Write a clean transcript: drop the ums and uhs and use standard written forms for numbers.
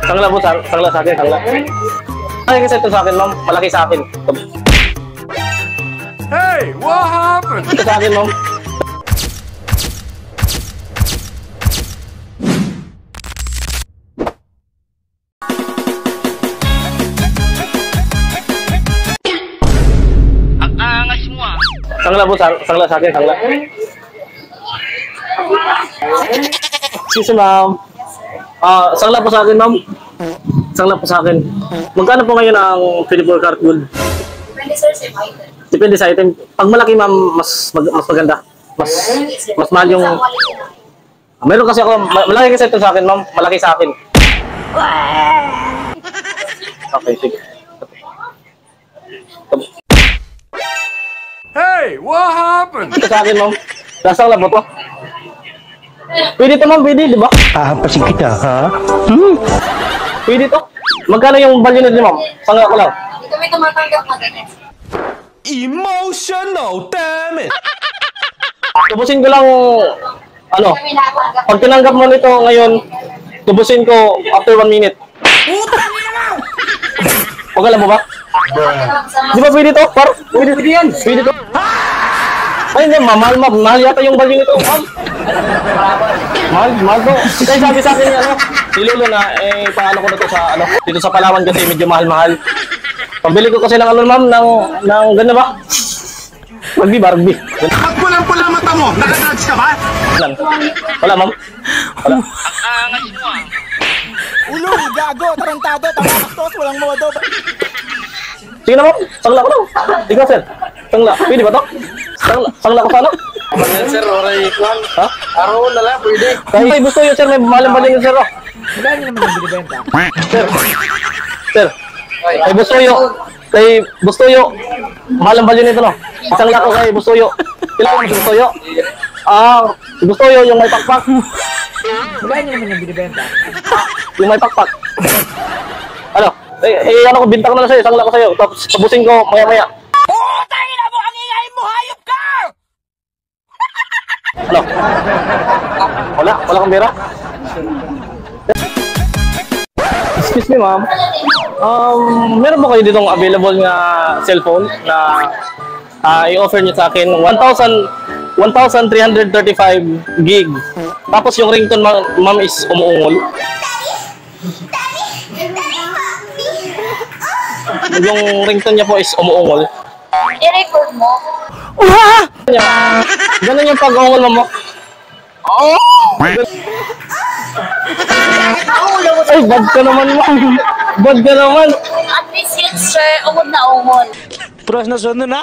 Sangla po, sangla sa akin, sangla. Ay, kasi ito sa akin, ma'am. Malaki sa akin. Hey, what happened? Ito sa akin, ma'am. Ang angas mo ah. Sangla po, sangla sa akin, sangla. Excuse me, ma'am. Sangla po sa akin, ma'am. Sangla po sa akin. Magkano po ngayon ang 24 karat gold? Depende sir sa item. Depende sa item. Pag malaki, ma'am, mas maganda. Mas mahal yung... Meron kasi ako, malaki kasi ito sa akin, ma'am. Malaki sa akin. Okay, sige. Hey, what happened? Ito sa akin, ma'am. Lasang labo to. Pwede to, ma'am. Pwede, di ba? Pahampasin kita, ha? Pwede to. Magkano yung value nito, ma'am? Sangla ko lang. Dito may tumatanggap na ganyan. Emotional, damn it! Tubusin ko lang, ano, Kami natanggap. pag tinanggap mo nito ngayon, tubusin ko after 1 minute. Okay lang mo ba? Di ba pwede to? Pwede yan. Pwede to. Ay, hindi, mahal yata yung value nito, ma'am. Mahal to. Kaya sabi sa akin, ano, si Lolo na, paano ko na to sa, ano, dito sa Palawan kasi medyo mahal-mahal. Pabili ko kasi ng, ano, ma'am, ng ganda ba? Rugby ba? Rugby. Pag pulang-pula mata mo, nakadrugs ka ba? Wala, ma'am. Wala. Ang angas mo ah. Ulong, gago, tarantado, tamaktos, walang modo. Sige na, ma'am. Sangla ko lang. Ikaw, sir. Sangla. Pwede ba to? Sangla ko sana? Yan sir, oray kwan. Ha? Araw na lang, pwede. Kaya gusto yun, sir. May mahalang ba din yun, sir? Oh. Magkano naman yung binibenta? Sir. Sir. Kay Bustoyo. Kay Bustoyo. Mahalang ba din ito, no? Sangla ko kay Bustoyo. Kailangan mo si Bustoyo? Bustoyo yung may pakpak. Magkano naman yung binibenta? Yung may pakpak. Ano? Ano ko, binta ko na lang sa'yo. Sangla ko sa'yo. Tapos tabusin ko maya-maya. Putangin na mo! Ang ingay mo! Hayop ka! Ano? Wala kang pera? Excuse me, ma'am. Meron ba kayo ditong available na cellphone na i-offer nyo sa akin 1,335 gig. Tapos yung ringtone, ma'am, is umuungol. Yung ringtone niya po is umuungol. I-record mo. Ganun yung pag-ungol, ma'am. Ay, bad ka naman, ma'am. Bad ka naman. At least yun, sir, ungod na ungod. Terus na sunod na.